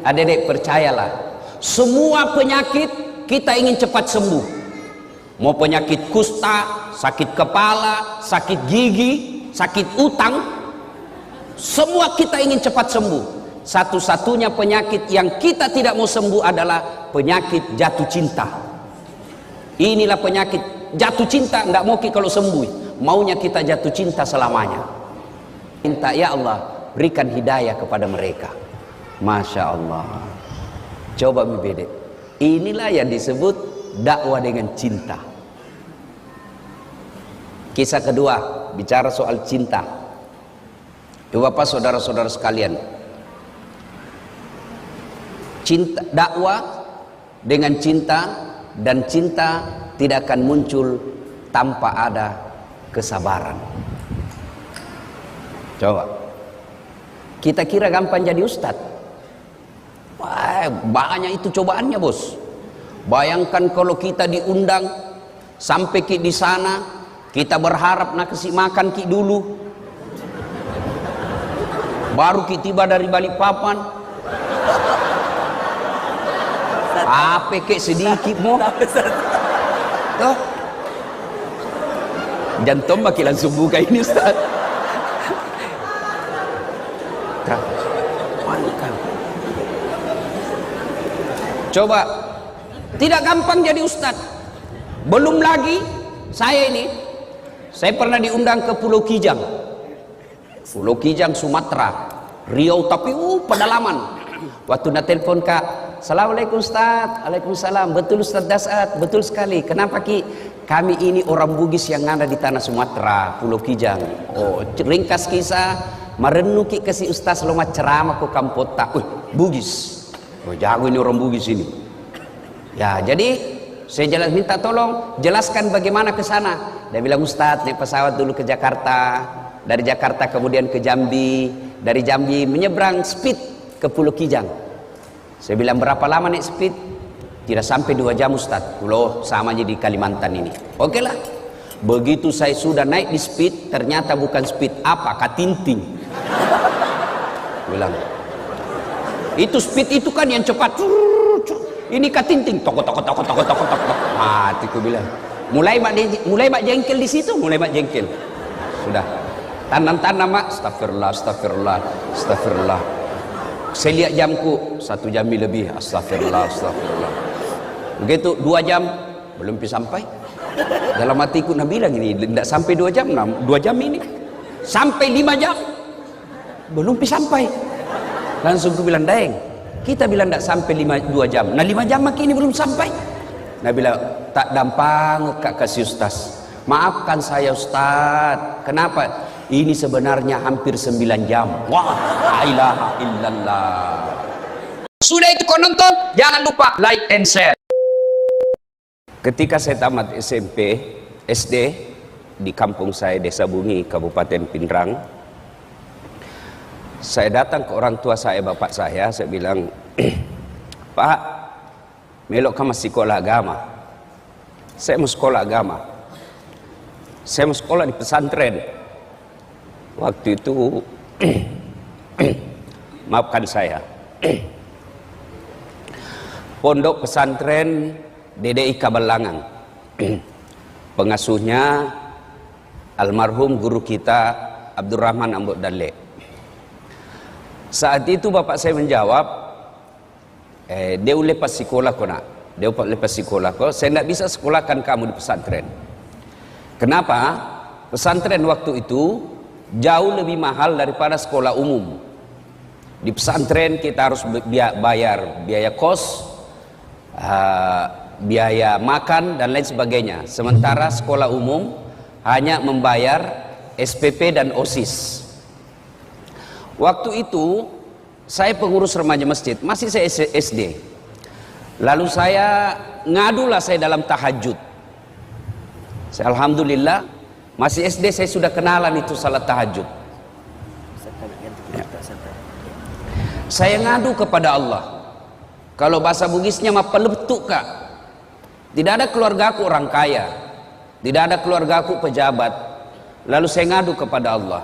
Adik-adik percayalah, semua penyakit kita ingin cepat sembuh. Mau penyakit kusta, sakit kepala, sakit gigi, sakit utang, semua kita ingin cepat sembuh. Satu-satunya penyakit yang kita tidak mau sembuh adalah penyakit jatuh cinta. Inilah penyakit jatuh cinta, nggak mau kita kalau sembuh. Maunya kita jatuh cinta selamanya. Minta ya Allah, berikan hidayah kepada mereka. Masya Allah. Coba membeda. Inilah yang disebut dakwah dengan cinta. Kisah kedua, bicara soal cinta. Bapak saudara-saudara sekalian, cinta, dakwah dengan cinta, dan cinta tidak akan muncul tanpa ada kesabaran. Coba kita kira gampang jadi ustadz. Wah, banyak itu cobaannya, bos. Bayangkan kalau kita diundang sampai di sana, kita berharap nak kasih makan ki dulu, baru kita tiba dari Balikpapan. Apa kek sedikit mau? Toh, jantung makin langsung buka ini, ustaz. Coba, tidak gampang jadi ustadz. Belum lagi saya pernah diundang ke Pulau Kijang, Sumatera, Riau, tapi pedalaman. Waktu nak telepon, Kak, Assalamualaikum Ustaz. Waalaikumsalam. Betul Ustaz Dasat, betul sekali. Kenapa Ki? Kami ini orang Bugis yang ada di tanah Sumatera, Pulau Kijang. Oh, ringkas kisah, merenung Ki kasih Ustaz loma ceramah ke Kampota. Bugis. Oh, jago ini orang Bugis ini. Ya, jadi saya minta tolong jelaskan bagaimana ke sana. Dia bilang, Ustaz, naik pesawat dulu ke Jakarta, dari Jakarta kemudian ke Jambi, dari Jambi menyeberang speed ke Pulau Kijang. Saya bilang, berapa lama naik speed? Tidak sampai 2 jam Ustaz. Pulau sama aja di Kalimantan ini. Oke lah. Begitu saya sudah naik di speed, ternyata bukan speed apa, katinting. Bilang, itu speed itu kan yang cepat. Ini katinting, toko. Mati ku bilang. Mulai mak jengkel di situ, jengkel. Sudah. Tanam mak, astagfirullah. Saya lihat jamku, 1 jam lebih, astagfirullah. Begitu 2 jam, belum sampai. Dalam hatiku nak bilang ini, tidak sampai 2 jam, 2 jam ini. Sampai 5 jam, belum sampai. Langsung aku bilang, Daeng, kita bilang tidak sampai 2 jam. Nah 5 jam makin ini belum sampai. Nah bilang, tak dampang Kak kasih Ustaz. Maafkan saya Ustaz. Kenapa? Ini sebenarnya hampir 9 jam. Wah, la ilaha illallah. Sudah itu kau nonton, jangan lupa like and share. Ketika saya tamat SMP, SD di kampung saya, Desa Bungi, Kabupaten Pindrang, saya datang ke orang tua saya, bapak saya bilang, Pak, melok kamu sekolah agama. Saya mau sekolah agama. Saya mau sekolah di pesantren. Waktu itu, maafkan saya, Pondok Pesantren DDI Kabalangan. Pengasuhnya almarhum guru kita Abdurrahman Ambok Dalle. Saat itu bapak saya menjawab, dia lepas sekolah ko nak. Dia lepas sekolah ko, saya tidak bisa sekolahkan kamu di pesantren. Kenapa? Pesantren waktu itu jauh lebih mahal daripada sekolah umum. Di pesantren kita harus bayar biaya kos, biaya makan dan lain sebagainya. Sementara sekolah umum hanya membayar SPP dan OSIS. Waktu itu saya pengurus remaja masjid, masih saya SD. Lalu saya ngadulah saya dalam tahajud. Saya alhamdulillah masih SD saya sudah kenalan itu salat tahajud. Ya. Saya ngadu kepada Allah. Kalau bahasa Bugisnya mah peletuk Kak. Tidak ada keluargaku orang kaya, tidak ada keluargaku pejabat. Lalu saya ngadu kepada Allah,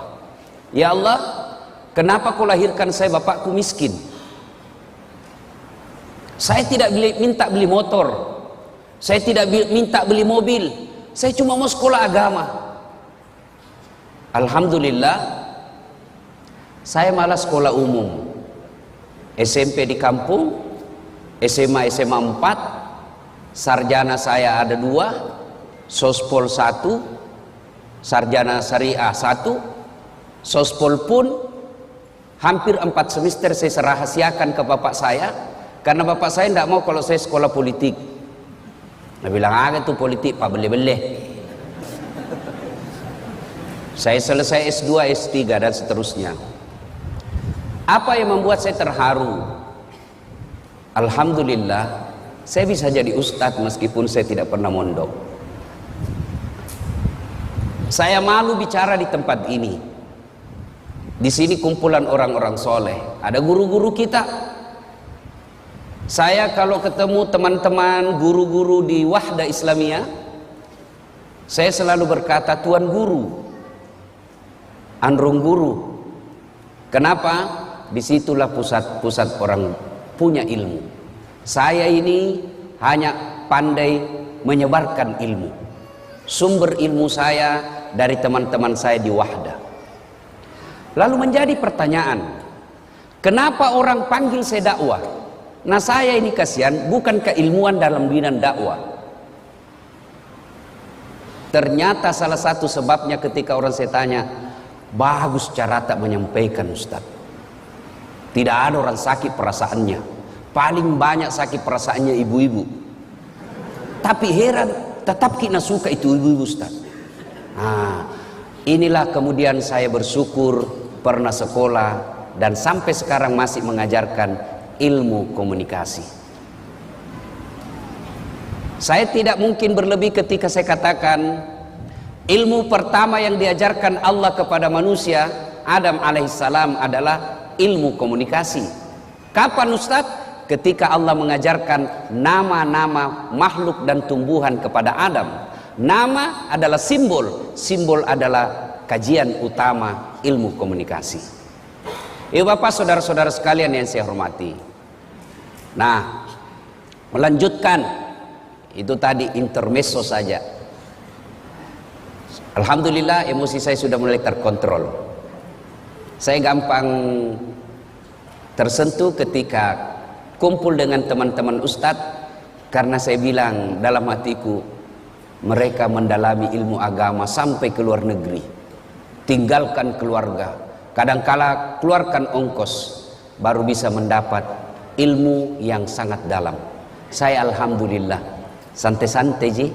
ya Allah, kenapa kau lahirkan saya bapakku miskin? Saya tidak minta beli motor, saya tidak minta beli mobil, saya cuma mau sekolah agama. Alhamdulillah, saya malah sekolah umum, SMP di kampung, SMA 4, sarjana saya ada 2, sospol 1, sarjana syariah 1, sospol pun hampir 4 semester saya rahasiakan ke bapak saya, karena bapak saya tidak mau kalau saya sekolah politik. Dia bilang, itu politik pak beleh-beleh. Saya selesai S2, S3 dan seterusnya. Apa yang membuat saya terharu? Alhamdulillah, saya bisa jadi ustadz meskipun saya tidak pernah mondok. Saya malu bicara di tempat ini. Di sini kumpulan orang-orang soleh, ada guru-guru kita. Saya kalau ketemu teman-teman guru-guru di Wahda Islamiyah, saya selalu berkata Tuan Guru, Andrung Guru. Kenapa? Disitulah pusat-pusat orang punya ilmu. Saya ini hanya pandai menyebarkan ilmu. Sumber ilmu saya dari teman-teman saya di Wahda. Lalu menjadi pertanyaan, kenapa orang panggil saya dakwah? Nah saya ini kasihan, bukan keilmuan dalam bidang dakwah. Ternyata salah satu sebabnya ketika orang saya tanya, bagus cara tak menyampaikan Ustaz. Tidak ada orang sakit perasaannya. Paling banyak sakit perasaannya ibu-ibu. Tapi heran, tetap kita suka itu ibu-ibu Ustaz. Nah, inilah kemudian saya bersyukur pernah sekolah dan sampai sekarang masih mengajarkan ilmu komunikasi. Saya tidak mungkin berlebih ketika saya katakan ilmu pertama yang diajarkan Allah kepada manusia Adam alaihissalam adalah ilmu komunikasi. Kapan Ustadz? Ketika Allah mengajarkan nama-nama makhluk dan tumbuhan kepada Adam. Nama adalah simbol, simbol adalah kajian utama ilmu komunikasi. Ibu bapak saudara-saudara sekalian yang saya hormati. Nah, melanjutkan itu tadi intermezzo saja. Alhamdulillah emosi saya sudah mulai terkontrol. Saya gampang tersentuh ketika kumpul dengan teman-teman ustadz, karena saya bilang dalam hatiku mereka mendalami ilmu agama sampai ke luar negeri, tinggalkan keluarga, kadangkala keluarkan ongkos baru bisa mendapat ilmu yang sangat dalam. Saya alhamdulillah santai-santai ji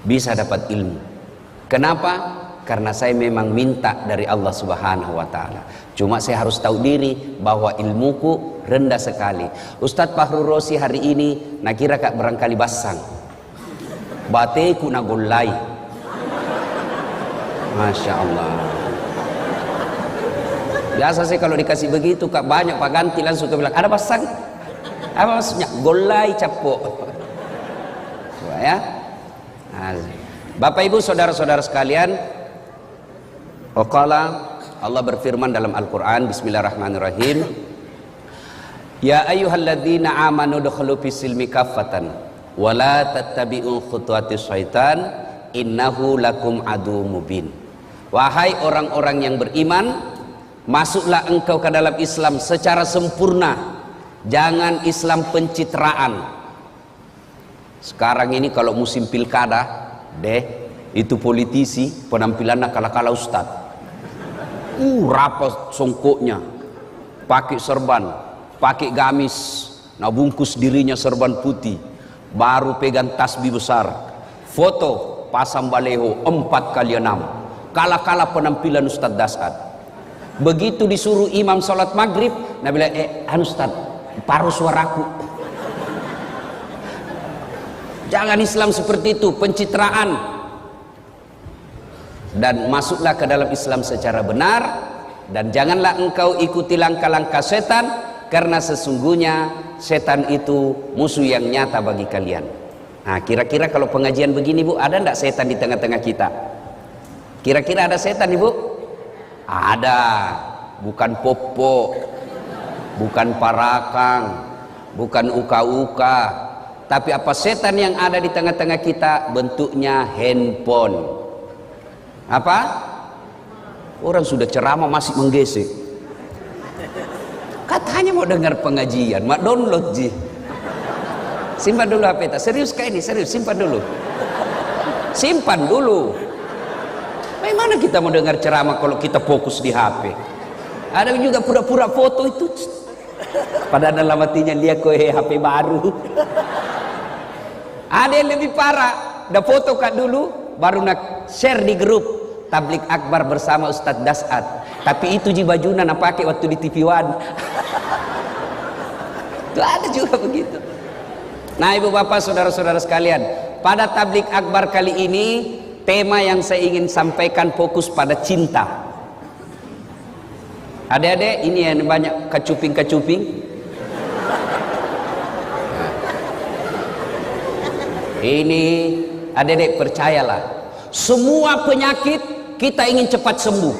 bisa dapat ilmu. Kenapa? Karena saya memang minta dari Allah Subhanahu wa taala. Cuma saya harus tahu diri bahwa ilmuku rendah sekali. Ustadz Fahrul Rosi hari ini nak kira kak barangkali basang. Bateku nagolai. Masya Allah. Biasa sih kalau dikasih begitu kak banyak pak ganti langsung ke bilang ada basang. Apa maksudnya? Golai capok. Ya. Nah, Bapak Ibu saudara-saudara sekalian, waqala Allah berfirman dalam Al-Quran, bismillahirrahmanirrahim, ya ayyuhalladzina amanu dukhulu fis-silmi kaffatan wa la tattabi'u khutuwatis syaitan innahu lakum adu mubin. Wahai orang-orang yang beriman, masuklah engkau ke dalam Islam secara sempurna, jangan Islam pencitraan. Sekarang ini kalau musim pilkada itu politisi penampilannya kala-kala ustad, rapat songkoknya, pakai serban, pakai gamis, nah bungkus dirinya serban putih, baru pegang tasbih besar, foto pasang baleho 4x6, kala-kala penampilan Ustadz Dasat. Begitu disuruh imam sholat maghrib, nah bilang Ustadz paruh suaraku. Jangan Islam seperti itu, pencitraan. Dan masuklah ke dalam Islam secara benar, dan janganlah engkau ikuti langkah-langkah setan, karena sesungguhnya setan itu musuh yang nyata bagi kalian. Nah, kira-kira kalau pengajian begini Bu, ada enggak setan di tengah-tengah kita? Kira-kira ada setan Ibu? Ada. Bukan popo, bukan parakang, bukan uka-uka. Tapi apa setan yang ada di tengah-tengah kita? Bentuknya handphone. Apa? Orang sudah ceramah masih menggesek. Katanya mau dengar pengajian, mak download ji. Simpan dulu HP ta. Serius kayak ini, serius, simpan dulu. Simpan dulu. Bagaimana kita mau dengar ceramah kalau kita fokus di HP? Ada juga pura-pura foto itu. Padahal dalam hatinya dia HP baru. Ada yang lebih parah, udah foto kak dulu, baru nak share di grup Tablik Akbar bersama Ustadz Dasat. Tapi itu ji bajunan nak pakai waktu di TV One. Itu ada juga begitu. Nah ibu bapak saudara-saudara sekalian, pada Tablik Akbar kali ini tema yang saya ingin sampaikan fokus pada cinta. Adik-adik ini yang banyak kecuping-kecuping. Ini adik-adik percayalah, semua penyakit kita ingin cepat sembuh.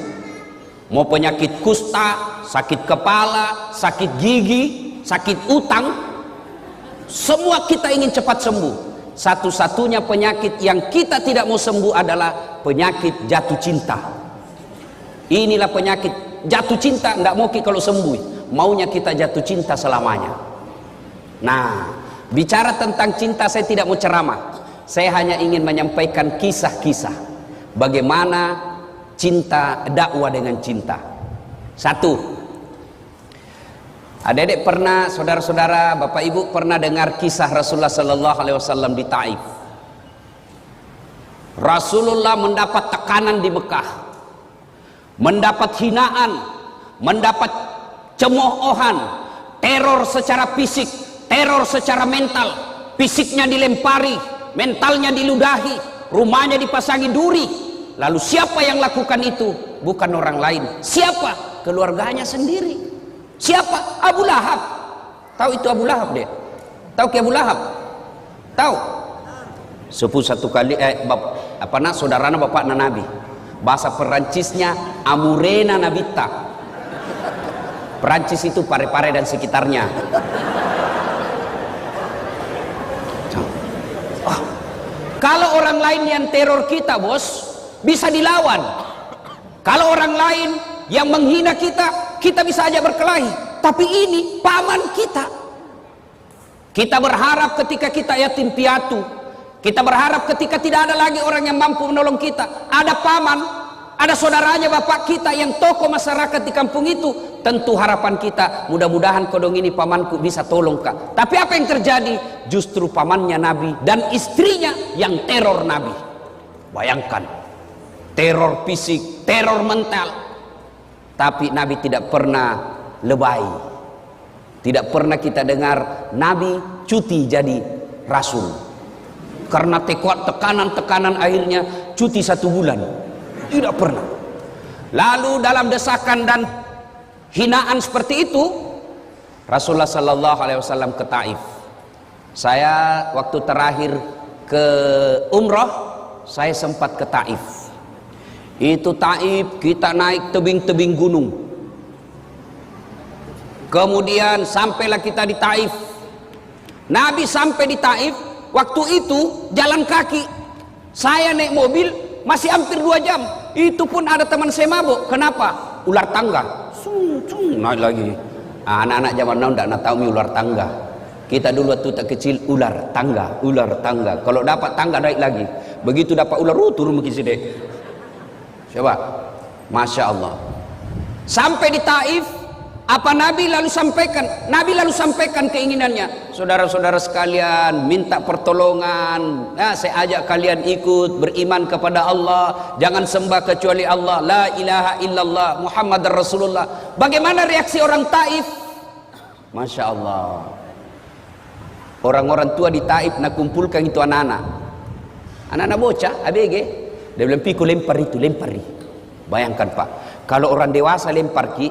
Mau penyakit kusta, sakit kepala, sakit gigi, sakit utang, semua kita ingin cepat sembuh. Satu-satunya penyakit yang kita tidak mau sembuh adalah penyakit jatuh cinta. Inilah penyakit jatuh cinta, nggak mau kalau sembuh, maunya kita jatuh cinta selamanya. Nah, bicara tentang cinta saya tidak mau ceramah. Saya hanya ingin menyampaikan kisah-kisah bagaimana cinta, dakwah dengan cinta. Satu, adik-adik pernah, saudara-saudara, bapak ibu pernah dengar kisah Rasulullah Sallallahu Alaihi Wasallam di Taif. Rasulullah mendapat tekanan di Mekah, mendapat hinaan, mendapat cemoohan, teror secara fisik, teror secara mental. Fisiknya dilempari, mentalnya diludahi, rumahnya dipasangi duri. Lalu siapa yang lakukan itu? Bukan orang lain. Siapa? Keluarganya sendiri. Siapa? Abu Lahab. Tahu itu Abu Lahab deh? Tahu ke Abu Lahab? Tahu? Sepuh satu kali saudarana bapak Nabi. Bahasa Perancisnya Amurena Nabita. Perancis itu Pare-Pare dan sekitarnya. Kalau orang lain yang teror kita, bos, bisa dilawan. Kalau orang lain yang menghina kita, kita bisa aja berkelahi. Tapi ini paman kita. Kita berharap ketika kita yatim piatu, kita berharap ketika tidak ada lagi orang yang mampu menolong kita, ada paman, ada saudaranya bapak kita yang tokoh masyarakat di kampung itu. Tentu harapan kita, mudah-mudahan kodong ini pamanku bisa tolong kak. Tapi apa yang terjadi? Justru pamannya Nabi dan istrinya yang teror Nabi. Bayangkan, teror fisik, teror mental. Tapi Nabi tidak pernah lebay. Tidak pernah kita dengar Nabi cuti jadi rasul. Karena tekanan-tekanan akhirnya cuti 1 bulan. Tidak pernah. Lalu dalam desakan dan hinaan seperti itu, Rasulullah Sallallahu Alaihi Wasallam ke Taif. Saya waktu terakhir ke umrah, saya sempat ke Taif. Itu Taif, kita naik tebing-tebing gunung. Kemudian sampailah kita di Taif. Nabi sampai di Taif, waktu itu jalan kaki. Saya naik mobil masih hampir 2 jam. Itu pun ada teman saya mabuk. Kenapa? Ular tangga. Naik lagi. Anak-anak zaman now tidak tahu ular tangga. Kita dulu waktu tak kecil ular tangga, ular tangga. Kalau dapat tangga naik lagi. Begitu dapat ular turun mungkin sedek. Coba, masya Allah. Sampai di Taif, apa Nabi lalu sampaikan? Nabi lalu sampaikan keinginannya. Saudara-saudara sekalian, minta pertolongan. Nah, saya ajak kalian ikut beriman kepada Allah. Jangan sembah kecuali Allah. La ilaha illallah Muhammad Rasulullah. Bagaimana reaksi orang Taif? Masya Allah. Orang-orang tua di Taif nak kumpulkan itu anak-anak. Anak-anak bocah, ABG. Dia bilang, pikul lempar itu, lempari. Bayangkan Pak, kalau orang dewasa lempar ki,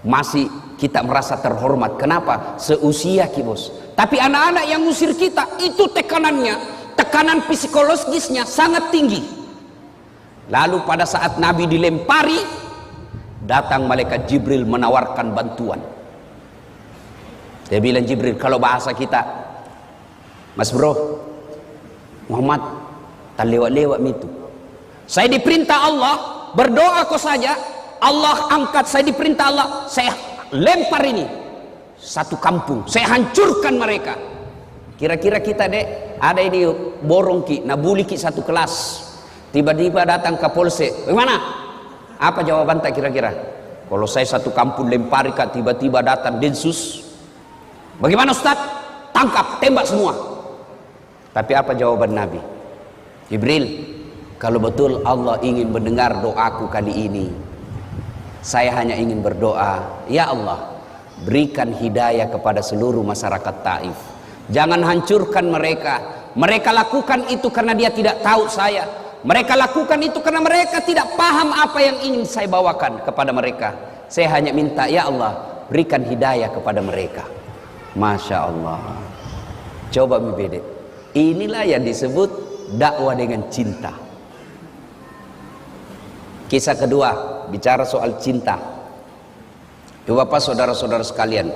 masih kita merasa terhormat. Kenapa? Seusia ki bos. Tapi anak-anak yang ngusir kita, itu tekanannya, tekanan psikologisnya sangat tinggi. Lalu pada saat Nabi dilempari, datang malaikat Jibril menawarkan bantuan. Dia bilang Jibril, kalau bahasa kita, Mas bro, Muhammad, tak lewat-lewat itu. Saya diperintah Allah, berdoa kau saja, Allah angkat, saya diperintah Allah, saya lempar ini satu kampung, saya hancurkan mereka. Kira-kira kita dek, ada ini borong ki, nabuli ki satu kelas, tiba-tiba datang ke polsek, bagaimana? Apa jawaban tak kira-kira? Kalau saya satu kampung lempari kak, tiba-tiba datang Densus, bagaimana Ustaz? Tangkap, tembak semua. Tapi apa jawaban Nabi? Jibril, kalau betul Allah ingin mendengar doaku kali ini, saya hanya ingin berdoa, ya Allah, berikan hidayah kepada seluruh masyarakat Taif. Jangan hancurkan mereka. Mereka lakukan itu karena dia tidak tahu saya. Mereka lakukan itu karena mereka tidak paham apa yang ingin saya bawakan kepada mereka. Saya hanya minta, ya Allah, berikan hidayah kepada mereka. Masya Allah. Coba membeda. Inilah yang disebut dakwah dengan cinta. Kisah kedua, bicara soal cinta. Ibu bapak, saudara-saudara sekalian,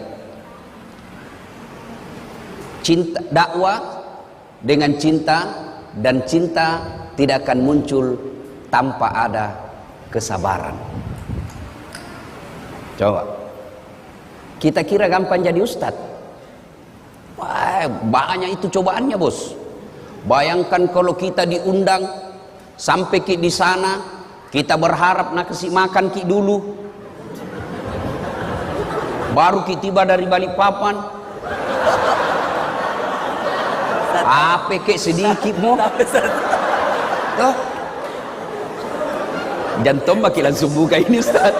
cinta, dakwah dengan cinta, dan cinta tidak akan muncul tanpa ada kesabaran. Coba kita kira gampang jadi ustadz. Wah, banyak itu cobaannya bos. Bayangkan kalau kita diundang sampai di sana, kita berharap nak kasih makan ki dulu, baru ki tiba dari Balikpapan. Apa kek sedikit mo? Oh. Jantung makin langsung buka ini Ustaz.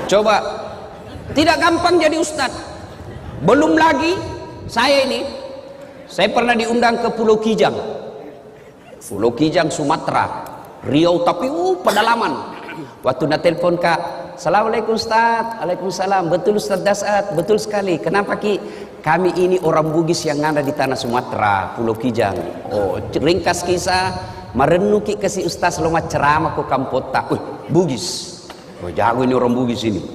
Coba, tidak gampang jadi Ustaz. Belum lagi saya pernah diundang ke Pulau Kijang. Pulau Kijang Sumatera, Riau, tapi pedalaman. Waktu nak telepon kak, Assalamualaikum Ustaz. Waalaikumsalam. Betul Ustaz Dasat, betul sekali. Kenapa ki? Kami ini orang Bugis yang ada di tanah Sumatera, Pulau Kijang. Oh, ringkas kisah, merenung ki kasih Ustaz loma ceramah ke Kampota. Bugis. Oh, jago ini orang Bugis ini.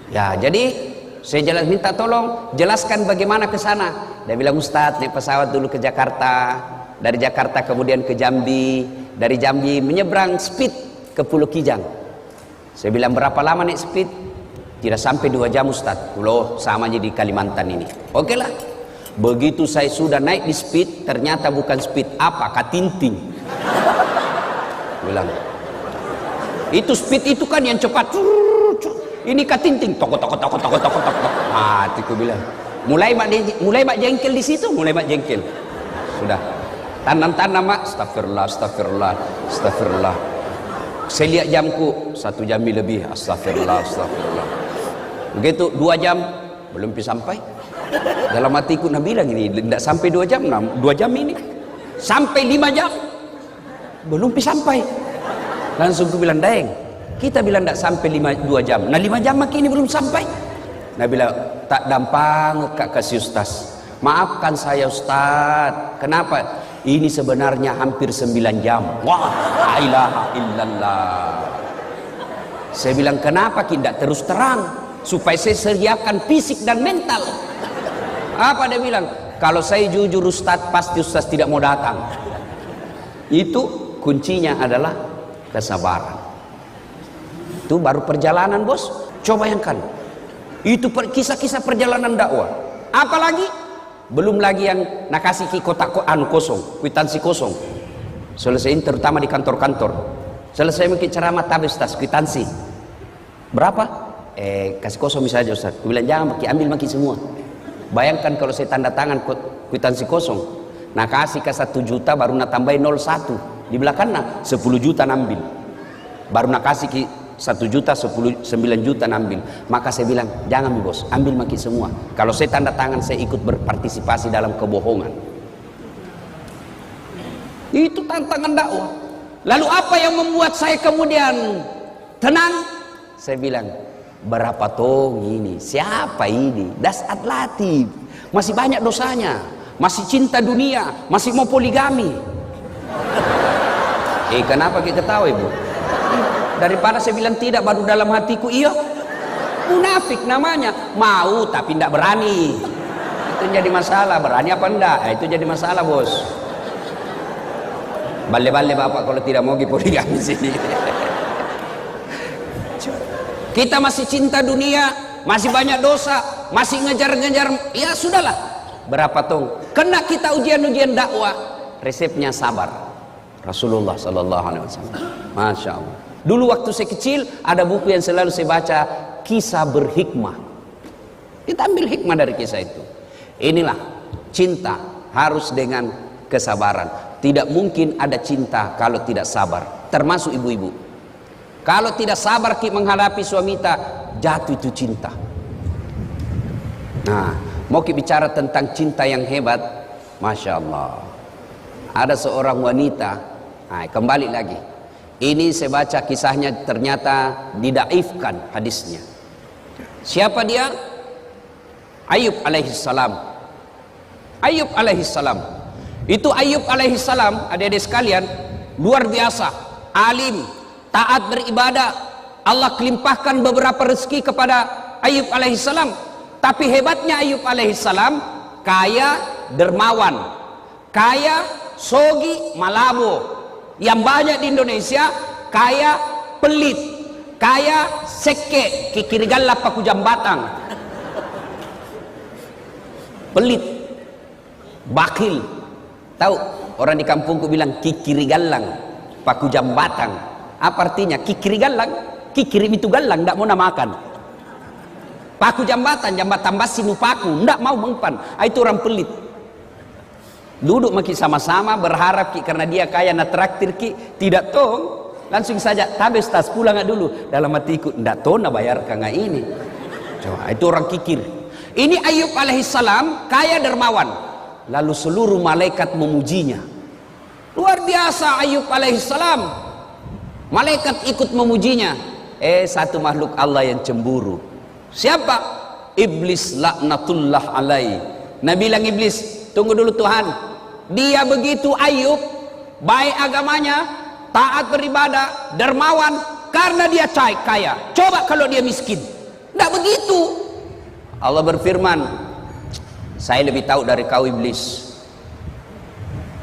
Ya, jadi saya minta tolong jelaskan bagaimana ke sana. Dia bilang, Ustaz, naik pesawat dulu ke Jakarta, dari Jakarta kemudian ke Jambi, dari Jambi menyeberang speed ke Pulau Kijang. Saya bilang, berapa lama naik speed? Tidak sampai 2 jam Ustaz. Pulau sama aja di Kalimantan ini. Oke lah. Begitu saya sudah naik di speed, ternyata bukan speed, apa? Katinting. Bilang, itu speed itu kan yang cepat. Ini katinting. Toko. Mati ku bilang. Mulai mak jengkel di situ, mulai mak jengkel. Sudah. Tanam-tanam mak. Astagfirullah. Saya lihat jamku 1 jam lebih. Astagfirullah. Begitu 2 jam belum sampai. Dalam hatiku nak bilang ini tidak sampai 2 jam, 2 jam ini. Sampai 5 jam belum sampai. Langsung aku bilang, Daeng, kita bilang tidak sampai 2 jam. Nah 5 jam makin ini belum sampai. Nah bilang, tak gampang kak kasih Ustaz. Maafkan saya Ustaz. Kenapa? Ini sebenarnya hampir 9 jam. Wah, la ilaha illallah. Saya bilang, kenapa tidak terus terang? Supaya saya sediakan fisik dan mental. Apa dia bilang? Kalau saya jujur Ustaz, pasti Ustaz tidak mau datang. Itu kuncinya adalah kesabaran. Itu baru perjalanan bos. Coba bayangkan. Itu kisah-kisah perjalanan dakwah. Apalagi belum lagi yang nak kasih ki kotak kosong, kwitansi kosong. Selesaiin terutama di kantor-kantor. Selesai mungkin ceramah tabis tas kwitansi. Berapa? Kasih kosong misalnya Ustaz. Aku bilang jangan ambil maki semua. Bayangkan kalau saya tanda tangan kwitansi kosong. Nah kasih ke 1 juta baru nak tambahin 01. Di belakangnya 10 juta nambil. Baru nak kasih ki 1 juta 9 juta nambil. Maka saya bilang jangan bos, ambil maki semua. Kalau saya tanda tangan saya ikut berpartisipasi dalam kebohongan. Itu tantangan dakwah. Lalu apa yang membuat saya kemudian tenang? Saya bilang, berapa tong ini? Siapa ini? Dasat Latif. Masih banyak dosanya. Masih cinta dunia. Masih mau poligami. Kenapa kita ketawa ibu? Daripada saya bilang tidak baru dalam hatiku iya. Munafik namanya, mau tapi tidak berani. Itu jadi masalah, berani apa enggak? Itu jadi masalah, bos. Bale-bale bapak kalau tidak mau poligami sini. Kita masih cinta dunia, masih banyak dosa, masih ngejar-ngejar, ya sudahlah. Berapa tong? Kena kita ujian-ujian dakwah, resepnya sabar. Rasulullah sallallahu alaihi wasallam. Masya Allah. Dulu waktu saya kecil ada buku yang selalu saya baca, kisah berhikmah. Kita ambil hikmah dari kisah itu. Inilah cinta harus dengan kesabaran. Tidak mungkin ada cinta kalau tidak sabar. Termasuk ibu-ibu. Kalau tidak sabar menghadapi suami kita, jatuh itu cinta. Nah, mau kita bicara tentang cinta yang hebat, Masya Allah. Ada seorang wanita, nah, kembali lagi. Ini saya baca kisahnya, ternyata didaifkan hadisnya. Siapa dia? Ayub alaihissalam. Ayub alaihissalam. Itu Ayub alaihissalam, adik-adik sekalian, luar biasa, alim, taat beribadah. Allah kelimpahkan beberapa rezeki kepada Ayub alaihissalam. Tapi hebatnya Ayub alaihissalam, kaya dermawan, kaya sogi malabo. Yang banyak di Indonesia kaya pelit, kaya seke kikirigalla paku jambatang, pelit, bakil. Tahu orang di kampungku bilang kikirigallang paku jambatang. Apa artinya kikirigallang? Kikirim itu galang, tidak mau namakan. Paku jambatan, jambatan basi nupaku, tidak mau mempan. Itu orang pelit. Duduk maki sama-sama berharap ki karena dia kaya na traktir ki, tidak tong langsung saja tabes tas pulang dulu dalam hatiku ndak tong na bayar kanga ini. Coba itu orang kikir. Ini Ayub alaihissalam kaya dermawan, lalu seluruh malaikat memujinya. Luar biasa Ayub alaihissalam, malaikat ikut memujinya. Satu makhluk Allah yang cemburu. Siapa? Iblis laknatullah alaihi. Nabi bilang iblis, tunggu dulu Tuhan. Dia begitu Ayub, baik agamanya, taat beribadah, dermawan, karena dia kaya. Coba kalau dia miskin. Tidak begitu. Allah berfirman, saya lebih tahu dari kau iblis.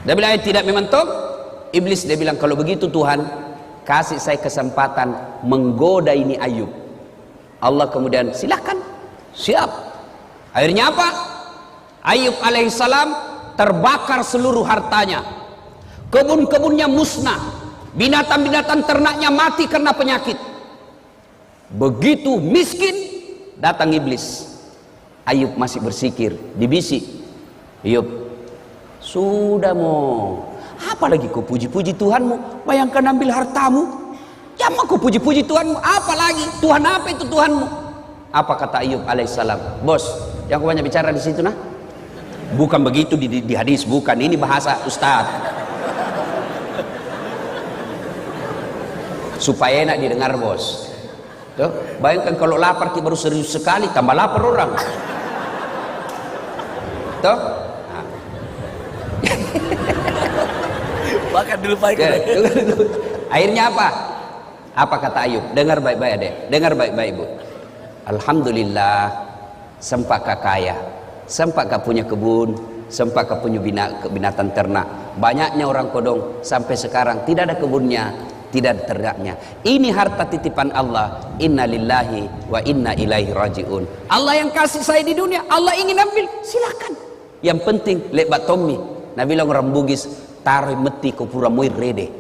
Dia bilang tidak memang toh. Iblis dia bilang kalau begitu Tuhan, kasih saya kesempatan menggoda ini Ayub. Allah kemudian silakan, siap. Akhirnya apa? Ayub alaihissalam terbakar seluruh hartanya, kebun-kebunnya musnah, binatang-binatang ternaknya mati karena penyakit. Begitu miskin, datang iblis. Ayub masih bersikir, dibisik, Ayub, sudah mau apalagi kau puji-puji Tuhanmu? Bayangkan ambil hartamu, jangan kau puji-puji Tuhanmu, apalagi Tuhan apa itu Tuhanmu? Apa kata Ayub alaihissalam? Bos, yang kau banyak bicara di situ nah? Bukan begitu di hadis, bukan. Ini bahasa Ustaz. Supaya enak didengar, bos. Tuh, bayangkan kalau lapar kita baru serius sekali, tambah lapar orang. Tuh. Nah. Makan dulu Pak. Akhirnya apa? Apa kata Ayub? Dengar baik-baik adek. Dengar baik-baik ibu. Alhamdulillah, sempat kaya. Sempat kau punya kebun, sempat kau punya binatang ternak. Banyaknya orang kodong sampai sekarang tidak ada kebunnya, tidak ada ternaknya. Ini harta titipan Allah. Inna lillahi wa inna ilaihi rajiun. Allah yang kasih saya di dunia, Allah ingin ambil, silakan. Yang penting lebat Tommy. Nabi bilang orang Bugis, taruh meti ko pura moi rede.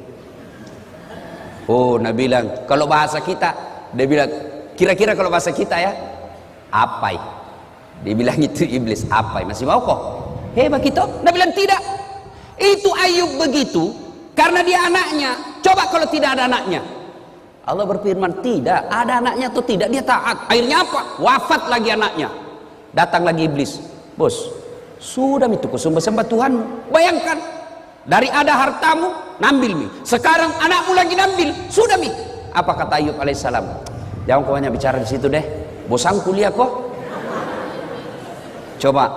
Oh, Nabi bilang kalau bahasa kita, dia bilang kira-kira kalau bahasa kita ya, apai. Dia bilang itu iblis, apa masih mau kok? Hebat gitu. Nabi bilang tidak. Itu Ayub begitu karena dia anaknya. Coba kalau tidak ada anaknya. Allah berfirman tidak ada anaknya atau tidak, dia taat. Akhirnya apa? Wafat lagi anaknya. Datang lagi iblis. Bos, sudah itu kau sembah Tuhanmu. Bayangkan dari ada hartamu nambil mi. Sekarang anakmu lagi nambil. Sudah mi. Apa kata Ayub alaihissalam? Jangan kau banyak bicara di situ deh. Bosan kuliah kok. Coba,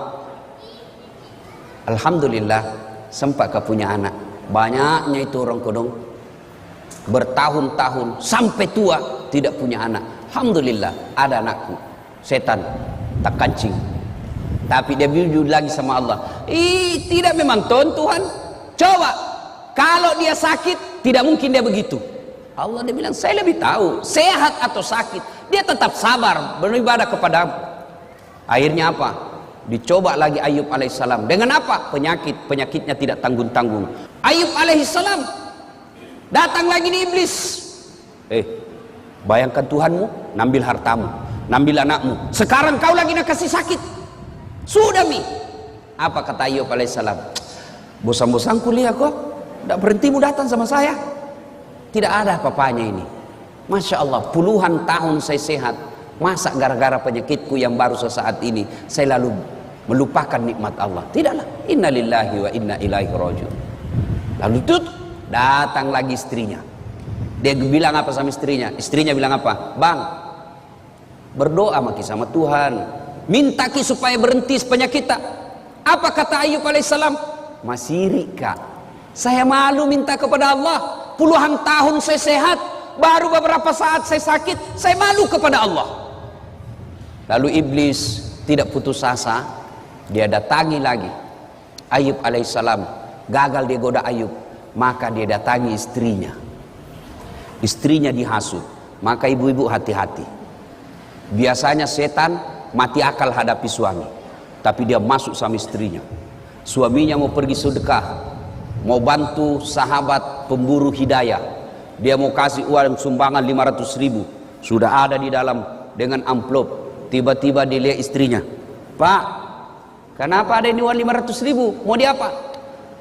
alhamdulillah sempat kau punya anak. Banyaknya itu orang kodong. bertahun-tahun sampai tua tidak punya anak. Alhamdulillah ada anakku. Setan tak kancing. Tapi dia jujur lagi sama Allah. Tidak memang Tuhan. Coba kalau dia sakit, tidak mungkin dia begitu. Allah dia bilang, saya lebih tahu sehat atau sakit. Dia tetap sabar beribadah kepadamu. Akhirnya apa? Dicoba lagi Ayub alaihissalam. Dengan apa? Penyakitnya tidak tanggung-tanggung. Ayub alaihissalam datang lagi di iblis. Bayangkan Tuhanmu nambil hartamu, nambil anakmu. Sekarang kau lagi nak kasih sakit. Sudah mi. Apa kata Ayub alaihissalam? Bosan-bosan kuliah kok, tidak berhentimu datang sama saya. Tidak ada apa-apanya ini. Masya Allah, puluhan tahun saya sehat. Masa gara-gara penyakitku yang baru sesaat ini saya lalu melupakan nikmat Allah? Tidaklah. Inna lillahi wa inna ilaihi rajiun. Lalu datang lagi istrinya. Dia bilang apa sama istrinya? Istrinya bilang apa? Bang, berdoa maki sama Tuhan, minta ki supaya berhenti penyakit tak. Apa kata Ayub alaihissalam? Masih kak, saya malu minta kepada Allah. Puluhan tahun saya sehat, baru beberapa saat saya sakit, saya malu kepada Allah. Lalu iblis tidak putus asa, dia datangi lagi Ayub alaihissalam. Gagal dia goda Ayub, maka dia datangi istrinya. Istrinya dihasut. Maka ibu-ibu hati-hati. Biasanya setan mati akal hadapi suami, tapi dia masuk sama istrinya. Suaminya mau pergi sedekah, mau bantu sahabat pemburu hidayah, dia mau kasih uang sumbangan 500.000, sudah ada di dalam dengan amplop. Tiba-tiba dilihat istrinya, Pak, kenapa ada ini uang 500.000? Mau dia apa?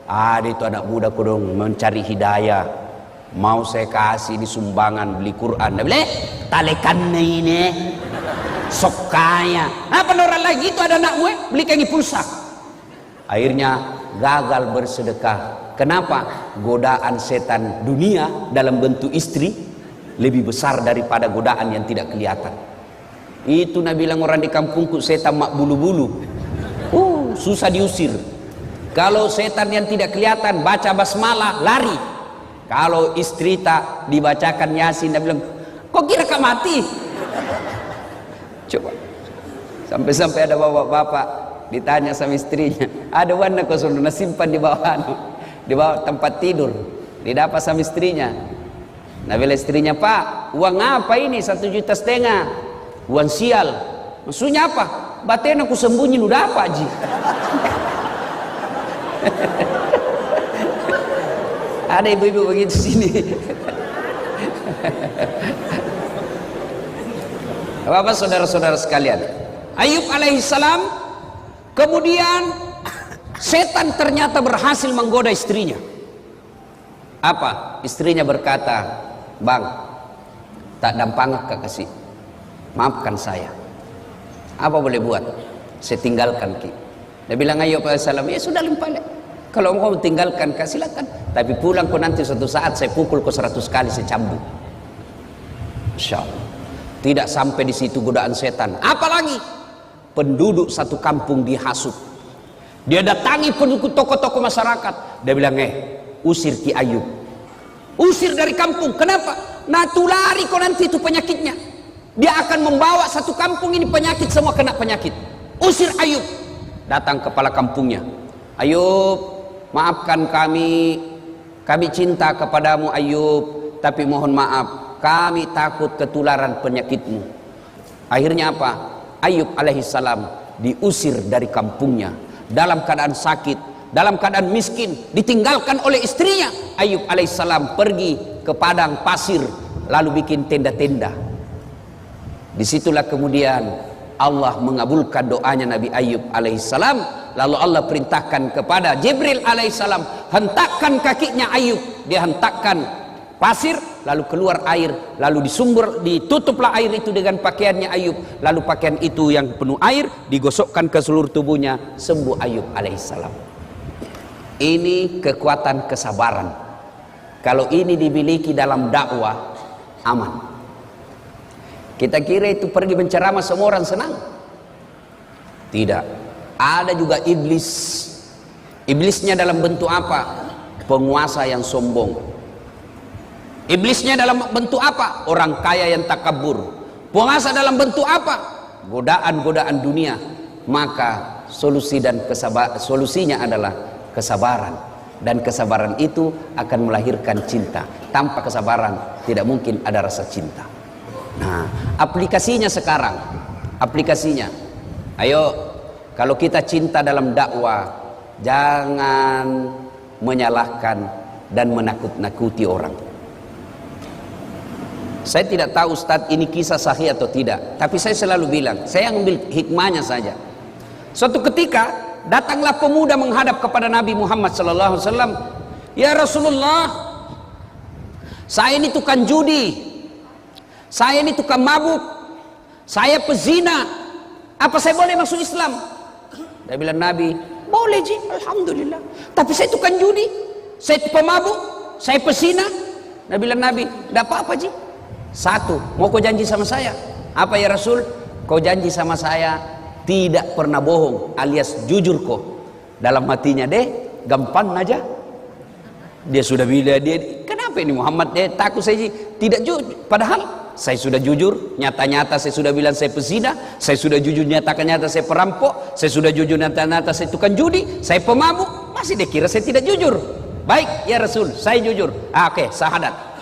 Ada itu anak muda kudung mencari hidayah, mau saya kasih di sumbangan beli Quran. Dia bilang, talekan ini sok kaya. Apa orang lagi itu ada anak gue beli kaki pulsa. Akhirnya gagal bersedekah. Kenapa? Godaan setan dunia dalam bentuk istri lebih besar daripada godaan yang tidak kelihatan. Itu Nabi bilang orang di kampungku setan mak bulu-bulu. Susah diusir. Kalau setan yang tidak kelihatan baca basmalah lari. Kalau istri tak dibacakan Yasin, dia bilang, kok kira kau mati? Coba. Sampai-sampai ada bapak-bapak ditanya sama istrinya, ada warna kau suruh simpan di bawah tempat tidur. Didapat sama istrinya. Nah bila istrinya, Pak, uang apa ini 1,5 juta? Uang sial. Maksudnya apa? Baten aku sembunyi udah apa Ji? Ada ibu-ibu begitu sini. Bapak saudara-saudara sekalian, Ayub alaihissalam, kemudian setan ternyata berhasil menggoda istrinya. Apa? Istrinya berkata, Bang, tak dampangak kak kasih, maafkan saya. Apa boleh buat? Saya tinggalkan ki. Dia bilang Ayub alaihissalam, ya sudah limpah. Kalau mau tinggalkan kak silakan, tapi pulang kau nanti suatu saat saya pukul kau 100 kali, saya cambuk. Insya Allah. Tidak sampai di situ godaan setan. Apalagi penduduk satu kampung dihasut. Dia datangi penduduk tokoh-tokoh masyarakat. Dia bilang, usir Ki Ayub, usir dari kampung. Kenapa? Nah tulari kau nanti itu penyakitnya. Dia akan membawa satu kampung ini penyakit, semua kena penyakit. Usir Ayub. Datang kepala kampungnya. Ayub, maafkan kami cinta kepadamu Ayub, tapi mohon maaf, kami takut ketularan penyakitmu. Akhirnya apa? Ayub alaihissalam diusir dari kampungnya dalam keadaan sakit, dalam keadaan miskin, ditinggalkan oleh istrinya. Ayub alaihissalam pergi ke padang pasir, lalu bikin tenda-tenda. Disitulah kemudian Allah mengabulkan doanya Nabi Ayub alaihissalam. Lalu Allah perintahkan kepada Jibril alaihissalam, hentakkan kakinya Ayub. Dia hentakkan pasir, lalu keluar air, lalu ditutuplah air itu dengan pakaiannya Ayub. Lalu pakaian itu yang penuh air digosokkan ke seluruh tubuhnya, sembuh Ayub alaihissalam. Ini kekuatan kesabaran. Kalau ini dimiliki dalam dakwah, aman. Kita kira itu pergi menceramah semua orang senang. Tidak. Ada juga iblis. Iblisnya dalam bentuk apa? Penguasa yang sombong. Iblisnya dalam bentuk apa? Orang kaya yang takabur. Penguasa dalam bentuk apa? Godaan-godaan dunia. Maka solusinya adalah kesabaran. Dan kesabaran itu akan melahirkan cinta. Tanpa kesabaran tidak mungkin ada rasa cinta. Nah, aplikasinya sekarang, aplikasinya, ayo, kalau kita cinta dalam dakwah, jangan menyalahkan dan menakut-nakuti orang. Saya tidak tahu Ustadz ini kisah sahih atau tidak, tapi saya selalu bilang, saya ambil hikmahnya saja. Suatu ketika datanglah pemuda menghadap kepada Nabi Muhammad SAW. Ya Rasulullah, saya ini tukang judi, saya ini tukang mabuk, saya pezina, apa saya boleh masuk Islam? Dia bilang, Nabi, boleh ji, alhamdulillah. Tapi saya tukang judi, saya pemabuk, saya pezina. Dia bilang, Nabi, tidak apa-apa ji. Satu, mau kau janji sama saya? Apa ya Rasul? Kau janji sama saya tidak pernah bohong, alias jujur kau. Dalam hatinya deh, gampang aja. Dia sudah bilang, dia kenapa ini Muhammad dia takut saya tidak jujur. Padahal saya sudah jujur, nyata-nyata saya sudah bilang saya pezina, saya sudah jujur nyata-nyata saya perampok, saya sudah jujur nyata-nyata saya tukang judi, saya pemabuk. Masih dia kira saya tidak jujur. Baik ya Rasul, saya jujur. Oke, syahadat.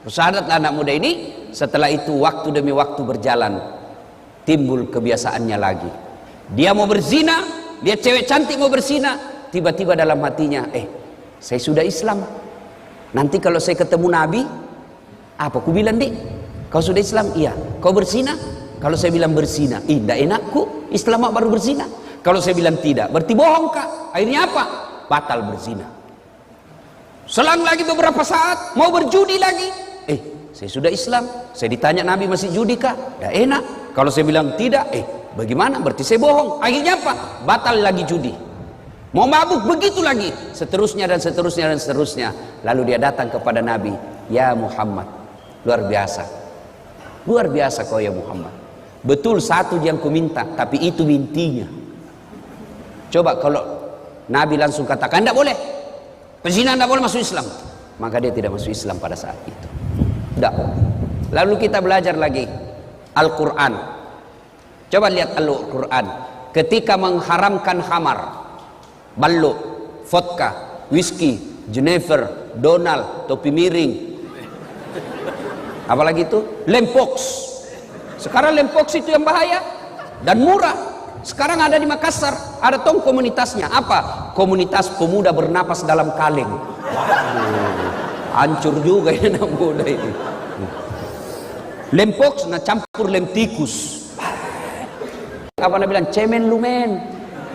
Syahadatlah anak muda ini. Setelah itu waktu demi waktu berjalan, timbul kebiasaannya lagi. Dia mau berzina, dia cewek cantik mau berzina, tiba-tiba dalam hatinya, saya sudah Islam. Nanti kalau saya ketemu Nabi, apa ku bilang dik? Kau sudah Islam? Iya. Kau berzina? Kalau saya bilang berzina, tidak enakku, Islam baru berzina. Kalau saya bilang tidak, berarti bohong kak. Akhirnya apa? Batal berzina. Selang lagi beberapa saat, mau berjudi lagi. Saya sudah Islam. Saya ditanya Nabi masih judi kah? Tidak enak. Kalau saya bilang tidak, bagaimana? Berarti saya bohong. Akhirnya apa? Batal lagi judi. Mau mabuk, begitu lagi. Seterusnya dan seterusnya dan seterusnya. Lalu dia datang kepada Nabi. Ya Muhammad, luar biasa. Luar biasa kau ya Muhammad. Betul satu yang ku minta, tapi itu intinya. Coba kalau Nabi langsung katakan, tidak boleh. Pezina tidak boleh masuk Islam. Maka dia tidak masuk Islam pada saat itu. Tidak. Lalu kita belajar lagi Al-Quran. Coba lihat Al-Quran. Ketika mengharamkan khamar, ballo, vodka, whisky, Jennifer, Donald, topi miring, apalagi itu lempox. Sekarang lempox itu yang bahaya dan murah. Sekarang ada di Makassar, ada tong komunitasnya. Apa? Komunitas pemuda bernapas dalam kaleng. Hancur juga ya anak muda ini. Lempox na campur lem tikus. Apa nak bilang? Cemen lu men.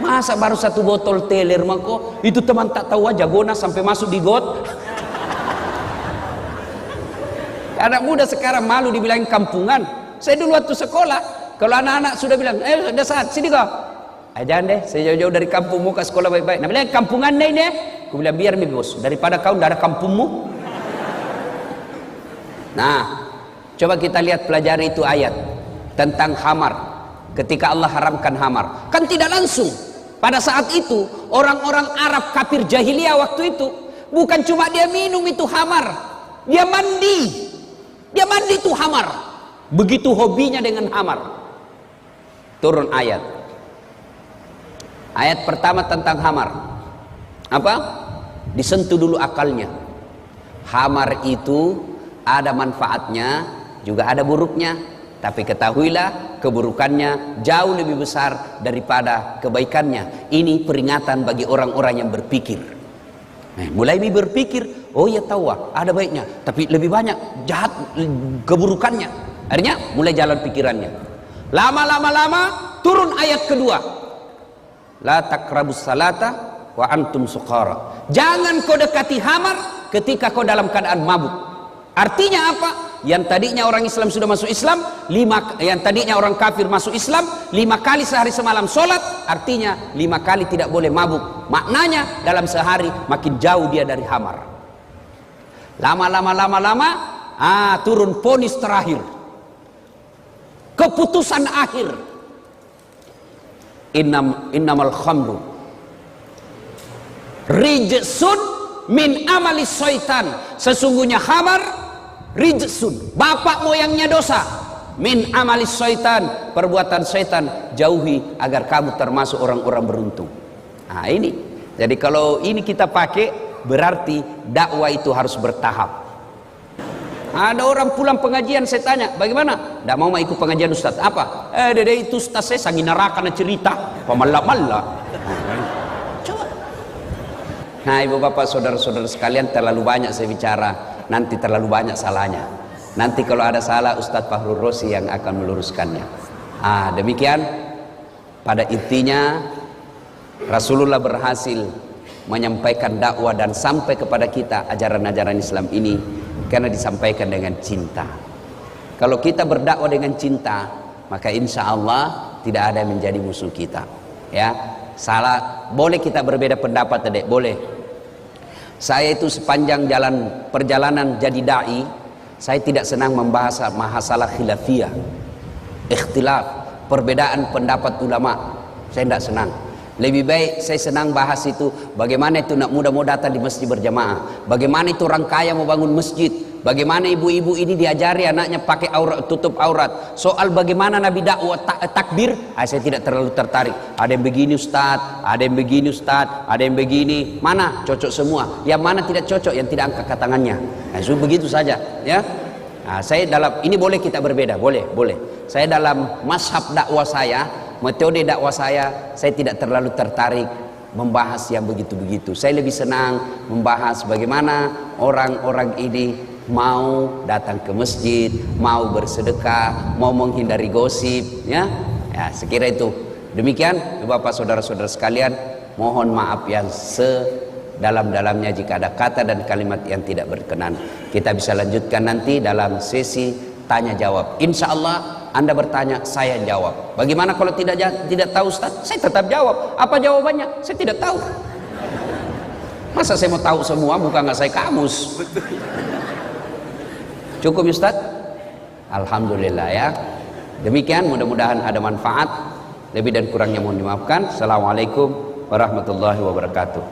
Masa baru satu botol teler mako? Itu teman tak tahu aja gona sampai masuk di got. Anak muda sekarang malu dibilang kampungan. Saya dulu waktu sekolah, kalau anak-anak sudah bilang, udah saat sini kau. Jangan deh, saya jauh-jauh dari kampung mau ke sekolah baik-baik. Nah bilang kampungan deh ini. Aku bilang biar nih bos, daripada kau tidak ada kampungmu. Nah, coba kita lihat pelajari itu ayat tentang khamar. Ketika Allah haramkan khamar, kan tidak langsung. Pada saat itu orang-orang Arab kafir jahiliyah waktu itu bukan cuma dia minum itu khamar, dia mandi. Dia mandi itu khamar. Begitu hobinya dengan khamar. Turun ayat. Ayat pertama tentang khamar. Apa? Disentuh dulu akalnya. Khamar itu ada manfaatnya, juga ada buruknya. Tapi ketahuilah keburukannya jauh lebih besar daripada kebaikannya. Ini peringatan bagi orang-orang yang berpikir. Mulai berpikir, oh ya tahu ada baiknya, tapi lebih banyak jahat keburukannya. Akhirnya mulai jalan pikirannya. Lama-lama turun ayat kedua. La taqrabus salata wa antum suqara. Jangan kau dekati khamar ketika kau dalam keadaan mabuk. Artinya apa? Yang tadinya orang Islam sudah masuk Islam, yang tadinya orang kafir masuk Islam, 5 kali sehari semalam sholat, artinya 5 kali tidak boleh mabuk. Maknanya dalam sehari makin jauh dia dari khamar. Lama-lama turun ponis terakhir, keputusan akhir. Innamal khamru rijsun min amali syaitan. Sesungguhnya khamar rijsun, bapak moyangnya dosa, min amalis syaitan, perbuatan syaitan, jauhi agar kamu termasuk orang-orang beruntung. Nah ini, jadi kalau ini kita pakai, berarti dakwah itu harus bertahap. Ada orang pulang pengajian, saya tanya, bagaimana? Tidak mau ikut pengajian Ustaz. Apa? Dede itu Ustaz saya sangi neraka na cerita, pemalak-malak. Coba. Nah ibu bapak saudara-saudara sekalian, terlalu banyak saya bicara, nanti terlalu banyak salahnya. Nanti kalau ada salah, Ustaz Fahrul Rosi yang akan meluruskannya. Demikian, pada intinya Rasulullah berhasil menyampaikan dakwah dan sampai kepada kita ajaran-ajaran Islam ini karena disampaikan dengan cinta. Kalau kita berdakwah dengan cinta, maka insya Allah tidak ada yang menjadi musuh kita. Ya, salah boleh kita berbeda pendapat, Dedek, boleh. Saya itu sepanjang perjalanan jadi dai, saya tidak senang membahas masalah khilafiyah, ikhtilaf, perbedaan pendapat ulama. Saya tidak senang. Lebih baik saya senang bahas itu, bagaimana itu nak muda mau datang di masjid berjamaah, bagaimana itu orang kaya mau bangun masjid, bagaimana ibu-ibu ini diajari anaknya pakai aurat, tutup aurat. Soal bagaimana Nabi dakwah takbir, saya tidak terlalu tertarik. Ada yang begini Ustaz, ada yang begini Ustaz, ada yang begini. Mana cocok semua, yang mana tidak cocok, yang tidak angkat tangannya. So, begitu saja ya. Saya dalam ini boleh kita berbeda, boleh. Saya dalam mazhab dakwah saya, metode dakwah saya tidak terlalu tertarik membahas yang begitu-begitu. Saya lebih senang membahas bagaimana orang-orang ini mau datang ke masjid, mau bersedekah, mau menghindari gosip, ya. Sekira itu. Demikian, Bapak saudara-saudara sekalian, mohon maaf yang sedalam-dalamnya jika ada kata dan kalimat yang tidak berkenan. Kita bisa lanjutkan nanti dalam sesi tanya jawab. Insya Allah Anda bertanya, saya jawab. Bagaimana kalau tidak tahu Ustaz? Saya tetap jawab. Apa jawabannya? Saya tidak tahu. Masa saya mau tahu semua, bukan nggak saya kamus. Cukup Ustaz? Alhamdulillah ya. Demikian, mudah-mudahan ada manfaat. Lebih dan kurangnya mohon dimaafkan. Assalamualaikum warahmatullahi wabarakatuh.